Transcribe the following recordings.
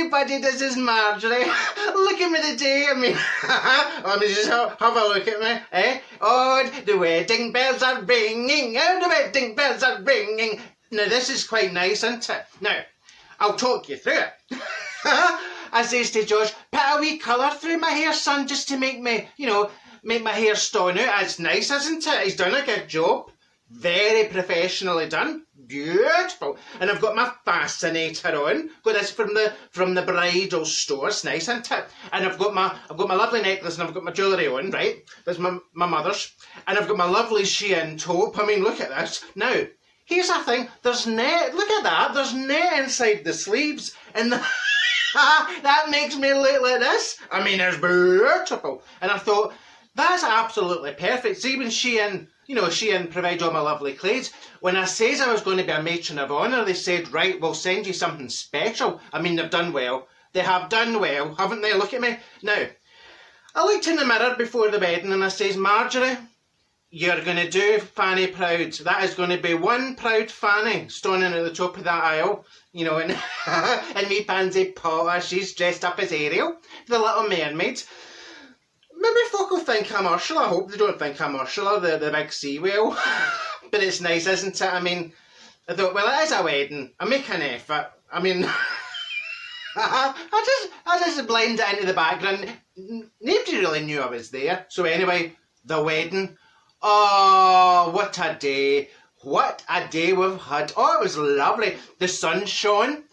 everybody, this is Marjorie. Look at me today, I mean, let me just have a look at me, eh? Oh, the wedding bells are ringing, oh, the wedding bells are ringing. Now, this is quite nice, isn't it? Now, I'll talk you through it. I says to George, put a wee colour through my hair, son, just to make me, make my hair stand out. That's nice, isn't it? He's done a good job. Very professionally done. Beautiful. And I've got my fascinator on. Got this from the bridal store. It's nice, isn't it? And I've got my lovely necklace and I've got my jewellery on, right? That's my mother's. And I've got my lovely Shein taupe. I mean, look at this. Now, here's the thing. There's net. Look at that. There's net inside the sleeves. And that makes me look like this. I mean, it's beautiful. And I thought, that's absolutely perfect. See, when Shein provides all my lovely clothes. When I says I was going to be a matron of honour, they said, right, we'll send you something special. I mean, they've done well. They have done well, haven't they? Look at me. Now, I looked in the mirror before the wedding and I says, Marjorie, you're going to do Fanny proud. That is going to be one proud Fanny standing at the top of that aisle, and me Pansy Potter, she's dressed up as Ariel, the Little Mermaid. Maybe folk will think I'm Ursula. I hope they don't think I'm Ursula, the big sea whale. But it's nice, isn't it? I mean, I thought, well, it is a wedding. I make an effort. I mean, I just blend it into the background. Nobody really knew I was there. So anyway, the wedding. Oh, what a day. What a day we've had. Oh, it was lovely. The sun shone.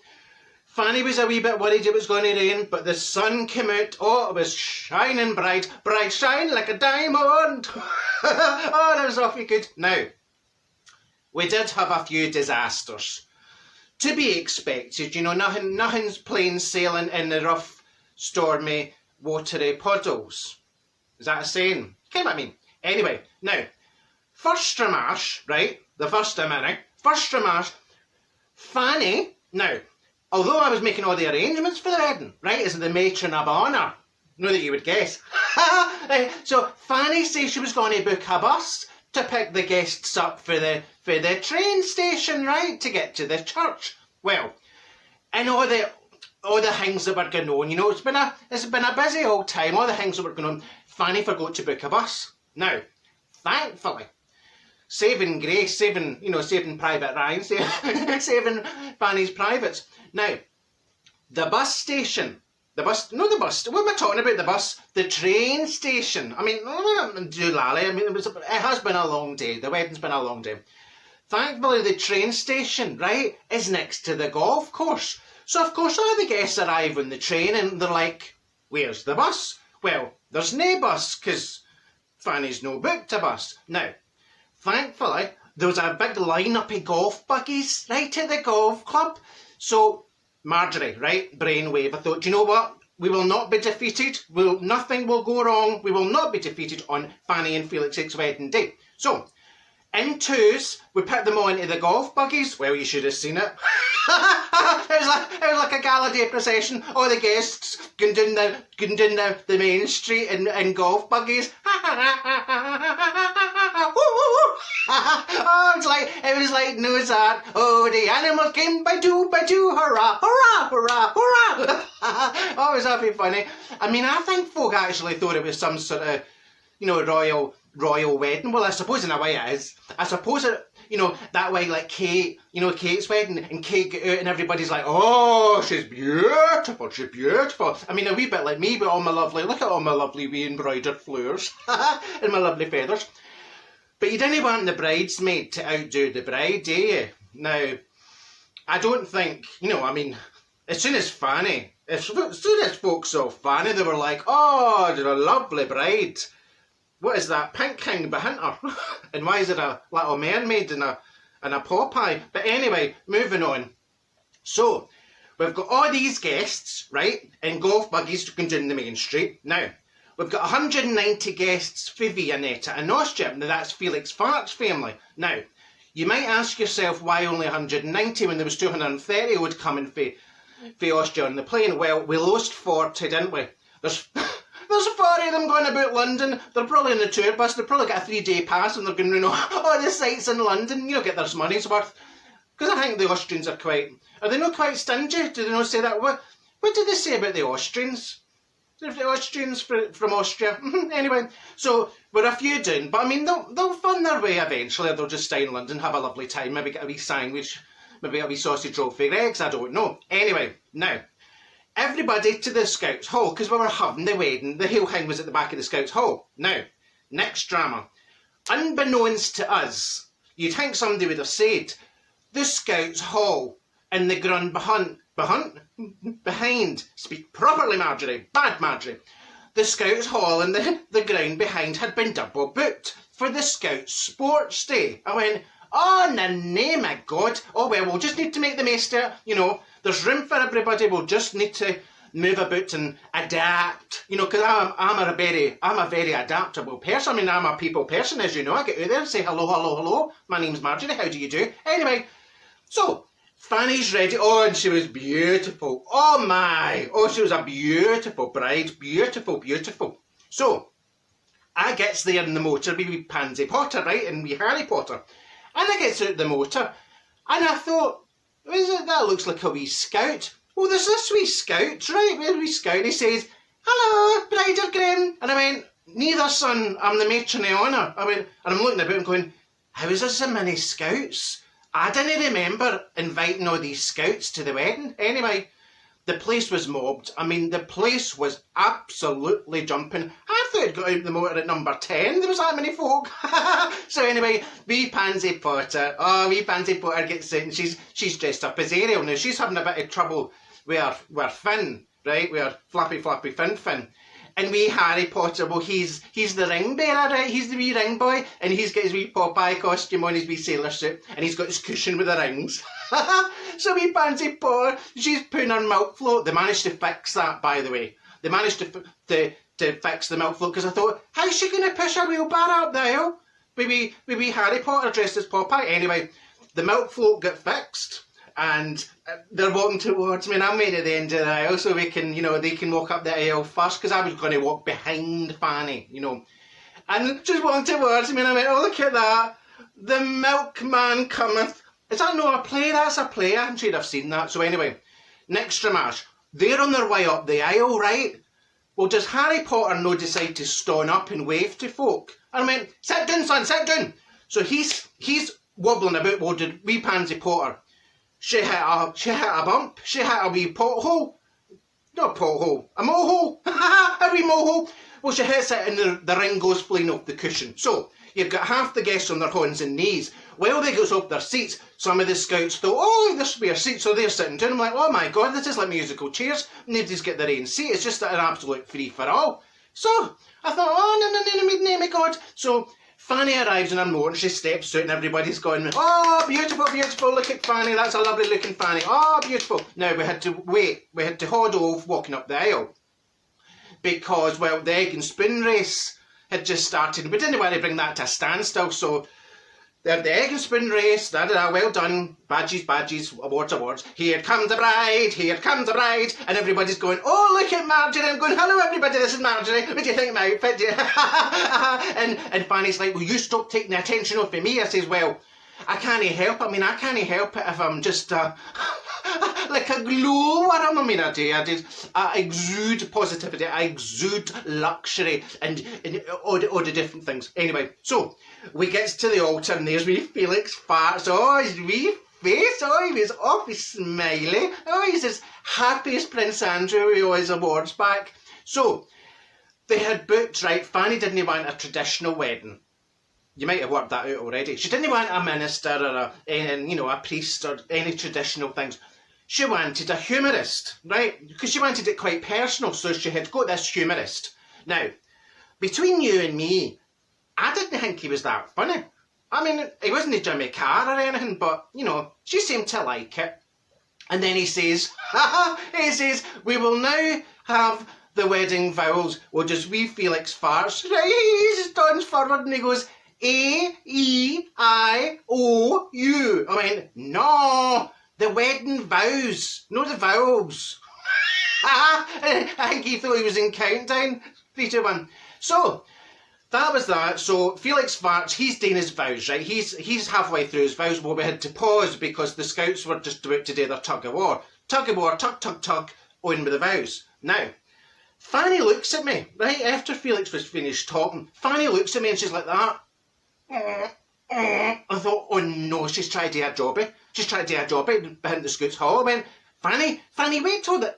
Fanny was a wee bit worried it was going to rain, but the sun came out. Oh, it was shining bright. Bright shine like a diamond. Oh, that was awfully good. Now, we did have a few disasters. To be expected, nothing's plain sailing in the rough, stormy, watery puddles. Is that a saying? Can't I mean? Anyway, now, first Stramash, right? The first a minute. First Stramash, Fanny, now, although I was making all the arrangements for the wedding, right, as the matron of honour, know that you would guess. So Fanny says she was going to book a bus to pick the guests up for the train station, right, to get to the church. Well, and all the things that were going on, it's been a busy old time. All the things that were going on. Fanny forgot to book a bus. Now, thankfully, saving grace, saving Private Ryan, saving Fanny's privates. Now, the bus station, what am I talking about? The bus, the train station. I mean, doolally, I mean, it has been a long day. The wedding's been a long day. Thankfully, the train station, right, is next to the golf course. So, of course, all the guests arrive on the train and they're like, where's the bus? Well, there's no bus, because Fanny's no booked a bus. Now, thankfully, there was a big line-up of golf buggies right at the golf club. So, Marjorie, right, brainwave, I thought, do you know what? We will not be defeated. Nothing will go wrong. We will not be defeated on Fanny and Felix's wedding day. So, in twos, we put them on into the golf buggies. Well, you should have seen it. It was like a gala day procession. All the guests going down the main street in golf buggies. It was like Noah's Ark. Oh, the animals came by two, hurrah, hurrah, hurrah, hurrah. Oh, it was awfully funny. I mean, I think folk actually thought it was some sort of, royal wedding. Well, I suppose in a way it is. I suppose it, that way, like Kate, Kate's wedding, and Kate got out and everybody's like, oh, she's beautiful, she's beautiful. I mean, a wee bit like me, but look at all my lovely wee embroidered flowers and my lovely feathers. But you didn't want the bridesmaid to outdo the bride, do you? Now, I don't think, as soon as folks saw Fanny, they were like, oh, you're a lovely bride. What is that pink thing behind her? And why is it a little mermaid and a Popeye? But anyway, moving on. So, we've got all these guests, right, in golf buggies going down the main street. Now, we've got 190 guests for Viennetta in Austria. Now, that's Felix Fart's family. Now, you might ask yourself why only 190 when there was 230 would come in for Austria on the plane. Well, we lost 40, didn't we? There's 40 of them going about London. They're probably in the tour bus. They've probably got a 3-day pass and they're going to all the sights in London. Get their money's worth. Because I think the Austrians are they not quite stingy? Do they not say that? What What did they say about the Austrians? The Austrians from Austria. Anyway, so we're a few down, but I mean, they'll find their way eventually. They'll just stay in London, have a lovely time, maybe get a wee sandwich, maybe a wee sausage roll for eggs, I don't know. Anyway, now, everybody to the Scouts Hall, because we were having the wedding. The whole thing was at the back of the Scouts Hall. Now, next drama. Unbeknownst to us, you'd think somebody would have said, the Scouts Hall in the ground behind. Speak properly, Marjorie. Bad Marjorie. The Scouts Hall and the ground behind had been double booked for the Scouts Sports Day. I went, oh, in the name of God. Oh, well, we'll just need to make the most of it. You know, there's room for everybody. We'll just need to move about and adapt. You know, because I'm a very adaptable person. I mean, I'm a people person, as you know. I get out there and say, hello, hello, hello. My name's Marjorie. How do you do? Anyway, so Fanny's ready. Oh, and she was beautiful. Oh, my. Oh, she was a beautiful bride. Beautiful, beautiful. So, I gets there in the motor with wee Pansy Potter, right, and wee Harry Potter. And I gets out the motor, and I thought, that looks like a wee scout. Oh, there's this wee scout, right, where's wee scout? And he says, hello, bride or groom. And I went, neither, son, I'm the matron of honour. I went, and I'm looking about and going, how is there so many scouts? I didn't remember inviting all these scouts to the wedding. Anyway, the place was mobbed. I mean, the place was absolutely jumping. I thought I'd got out the motor at number 10. There was that many folk. So anyway, wee Pansy Potter. Oh, wee Pansy Potter gets in. She's dressed up as Ariel. Now, she's having a bit of trouble with Finn, right? With Flappy Finn. And wee Harry Potter, well, he's the ring bearer, right? He's the wee ring boy, and he's got his wee Popeye costume on, his wee sailor suit, and he's got his cushion with the rings. So wee Pansy Potter, she's putting her milk float. They managed to fix that, by the way. They managed to fix the milk float, because I thought, how's she going to push a wheelbarrow up the aisle? With wee Harry Potter dressed as Popeye. Anyway, the milk float got fixed. And they're walking towards me, and I'm right at the end of the aisle, so we can, you know, they can walk up the aisle first, because I was going to walk behind Fanny, you know. And just walking towards me, and I went, oh, look at that. The milkman cometh. Is that not a play? That's a play. I'm sure I've seen that. So anyway, next dramash. They're on their way up the aisle, right? Well, does Harry Potter no decide to stand up and wave to folk? And I went, sit down, son, sit down. So he's wobbling about. Well, did wee Pansy Potter? She hit a bump. She hit a wee pothole. Not pothole. A mohole. A wee mohole. Well, she hits it and the ring goes flying off the cushion. So, you've got half the guests on their hands and knees. While they goes off their seats, some of the scouts thought, oh, this should be a seat. So they're sitting down. I'm like, oh my God, this is like musical chairs. Nobody's got their own seat. It's just an absolute free-for-all. So, I thought, oh, no, my God. So, Fanny arrives in her motor, she steps out and everybody's going, oh, beautiful, beautiful, look at Fanny, that's a lovely looking Fanny, oh, beautiful. Now, we had to wait, we had to hold off walking up the aisle because, well, the egg and spoon race had just started. We didn't want to bring that to a standstill, so they had the egg and spoon race, well done, badges, awards. Here comes the bride, and everybody's going, oh, look at Marjorie. I'm going, hello everybody, this is Marjorie. What do you think of my outfit? and Fanny's like, will you stop taking the attention off of me? I says, well, I can't help it. I mean, I can't help it if I'm just like a glowworm. I mean, I exude positivity, I exude luxury and all the different things. Anyway, so we gets to the altar and there's wee Felix farts. Oh, his wee face. Oh, he was awfully smiley. Oh, he's as happy as Prince Andrew with all his awards back. So they had booked, right, Fanny didn't want a traditional wedding. You might have worked that out already. She didn't want a minister or a priest or any traditional things. She wanted a humorist, right? Because she wanted it quite personal, so she had got this humorist. Now, between you and me, I didn't think he was that funny. I mean, he wasn't a Jimmy Carr or anything, but, you know, she seemed to like it. And then he says, we will now have the wedding vows. Well, just wee Felix farts. Right, he stands forward and he goes, A-E-I-O-U. I mean, no, the wedding vows, not the vowels. I think he thought he was in countdown. 3, 2, 1. So, that was that. So, Felix farts, he's doing his vows, right? He's halfway through his vows. Well, we had to pause because the scouts were just about to do their tug of war. Tug of war, tug, tug, tug. on with the vows. Now, Fanny looks at me, right, after Felix was finished talking. Fanny looks at me and she's like that. I thought, oh no, she's trying to do a jobby. She's trying to do a jobby behind the Scouts Hall. I went, Fanny, wait till the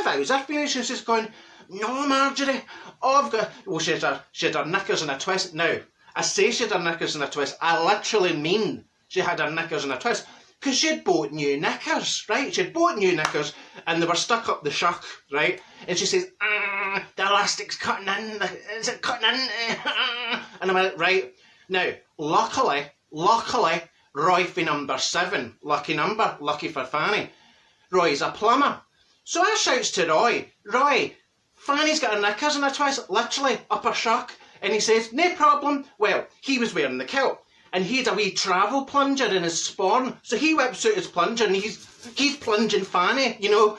vows are finished. She's just going, no, Marjorie. Oh, I've got... Well, she had her knickers in a twist. Now, I say she had her knickers in a twist. I literally mean she had her knickers in a twist. Because she had bought new knickers, right? She had bought new knickers and they were stuck up the shuck, right? And she says, the elastic's cutting in. Is it cutting in? And I went, right. Now, luckily, Roy for number 7, lucky number, lucky for Fanny. Roy's a plumber. So I shouts to Roy, Fanny's got her knickers in a twist, literally, up her shuck. And he says, no problem. Well, he was wearing the kilt. And he had a wee travel plunger in his sporn. So he whips out his plunger and he's plunging Fanny, you know,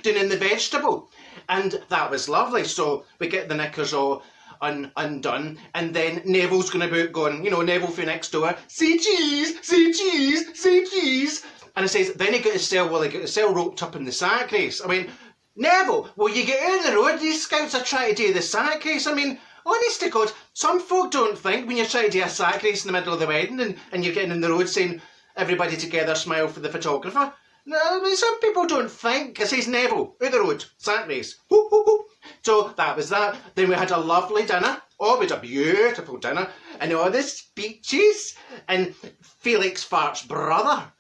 doing in the vegetable. And that was lovely. So we get the knickers all undone. And then Neville's going about going, you know, Neville from next door, say cheese, say cheese, say cheese. And it says, then he got his cell roped up in the sack race. I mean, Neville, will you get out of the road? These Scouts are trying to do the sack race. I mean, honest to God, some folk don't think when you're trying to do a sack race in the middle of the wedding and you're getting in the road saying, everybody together, smile for the photographer. No, I mean, some people don't think. It says Neville, out the road, sack race. Whoop, whoop, whoop. So that was that. Then we had a lovely dinner. Oh, it was a beautiful dinner. And all the speeches. And Felix Fart's brother,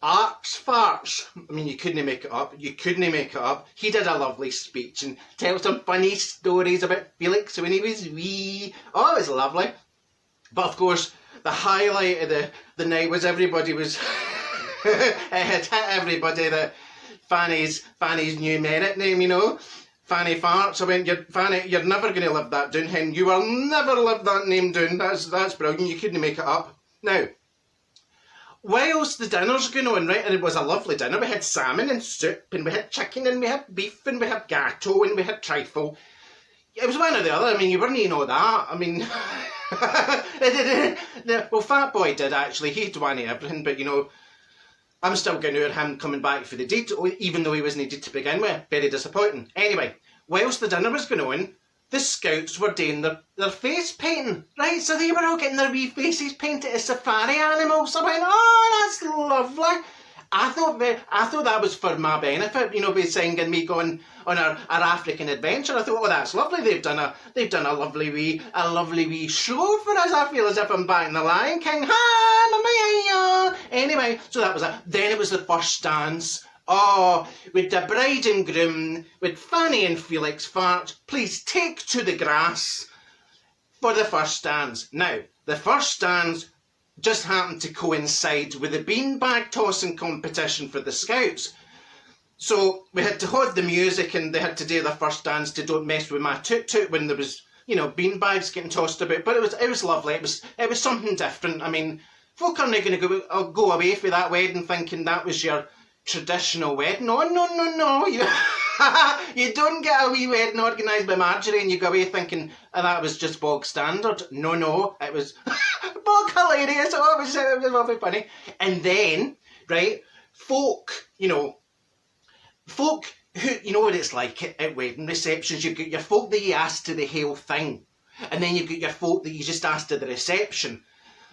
Arts Farts. I mean, you couldn't make it up. You couldn't make it up. He did a lovely speech and tell some funny stories about Felix when he was wee. Oh, it was lovely. But of course, the highlight of the night was everybody was... it had hit everybody that Fanny's new merit name, you know. Fanny Farts. I went, Fanny, you're never going to live that down, hen. You will never live that name down. That's brilliant. You couldn't make it up. Now, whilst the dinner's going on, right, and it was a lovely dinner, we had salmon and soup, and we had chicken, and we had beef, and we had gateau, and we had trifle. It was one or the other. I mean, you wouldn't even know that. I mean, well, Fat Boy did, actually. He'd won everything, but, you know, I'm still going to hear him coming back for the deed, even though he was needed to begin with. Very disappointing. Anyway, whilst the dinner was going on, the Scouts were doing their face painting, right? So they were all getting their wee faces painted as safari animals. I went, oh, that's lovely. I thought that was for my benefit, you know, by singing me going on our African adventure. I thought, oh, that's lovely. They've done a lovely wee show for us. I feel as if I'm back in the Lion King. Ha, anyway, so that was it. Then it was the first dance. Oh, with the bride and groom, with Fanny and Felix Fart, please take to the grass for the first dance. Now, the first dance just happened to coincide with the beanbag tossing competition for the Scouts. So we had to hold the music and they had to do their first dance to Don't Mess With My Toot Toot when there was, you know, beanbags getting tossed about. But it was lovely. It was something different. I mean, folk aren't going to go away for that wedding thinking that was your traditional wedding. Oh, no. You don't get a wee wedding organised by Marjorie and you go away thinking that was just bog standard. No, it was bog hilarious. Oh, it was lovely funny. And then, right, folk who, you know what it's like at wedding receptions, you've got your folk that you ask to the whole thing, and then you've got your folk that you just ask to the reception.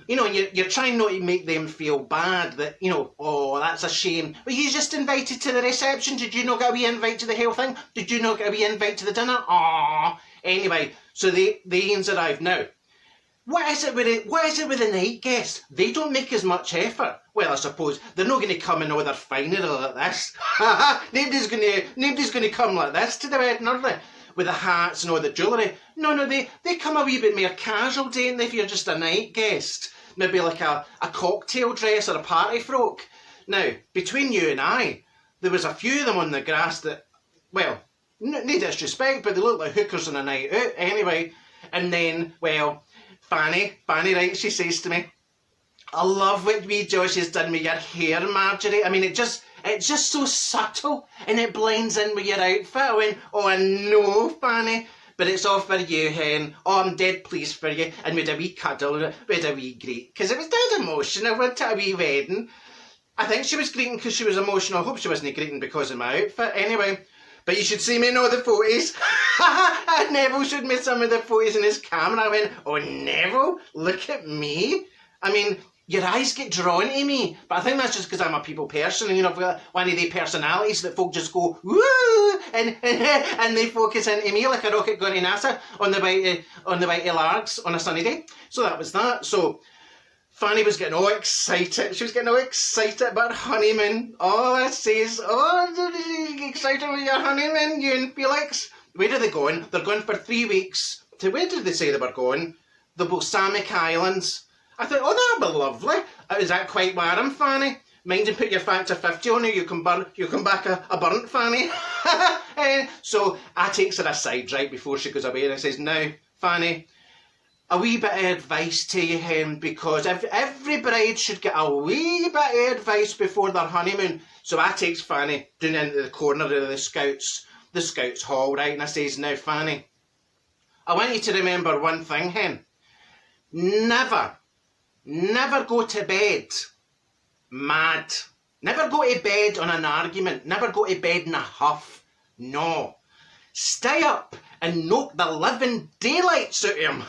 You know, and you're trying not to make them feel bad that, you know, oh, that's a shame. Were you just invited to the reception? Did you not get a wee invite to the whole thing? Did you not get a wee invite to the dinner? Aww. Anyway, so the Ian's arrived now. What is it with the night guests? They don't make as much effort. Well, I suppose they're not going to come in all their finery like this. Nobody's going to come like this to the wedding, are they? With the hats and all the jewellery. No, they come a wee bit more casual, don't they, if you're just a night guest? Maybe like a cocktail dress or a party frock. Now, between you and I, there was a few of them on the grass that, well, no disrespect, but they look like hookers on a night out anyway. And then, well, Fanny, right, she says to me, I love what wee Josh has done with your hair, Marjorie. I mean, it's just so subtle and it blends in with your outfit. I went, oh, I know, Fanny, but it's all for you, hen. Oh, I'm dead pleased for you. And we had a wee cuddle, we had a wee greet, because it was dead emotional. I went to a wee wedding. I think she was greeting because she was emotional. I hope she wasn't greeting because of my outfit. Anyway, But you should see me in all the photos. And Neville showed me some of the photos in his camera. I went, oh, Neville, look at me. I mean, your eyes get drawn to me. But I think that's just because I'm a people person. And, you know, I've got one of the personalities that folk just go, woo, and they focus into me like a rocket going to NASA on the way to Largs on a sunny day. So that was that. So Fanny was getting all excited. She was getting all excited about honeymoon. Oh, I says, oh, excited about your honeymoon, you and Felix. Where are they going? They're going for 3 weeks. To where did they say they were going? The Balsamic Islands. I thought, oh, that'd be lovely. Is that quite warm, Fanny? Mind and put your factor 50 on her, you come back a burnt, Fanny. So I takes her aside right before she goes away and I says, now, Fanny, a wee bit of advice to you, hen, because every bride should get a wee bit of advice before their honeymoon. So I takes Fanny down into the corner of the Scouts hall, right, and I says, now, Fanny, I want you to remember one thing, hen. Never go to bed mad. Never go to bed on an argument. Never go to bed in a huff. No. Stay up and knock the living daylights out of him.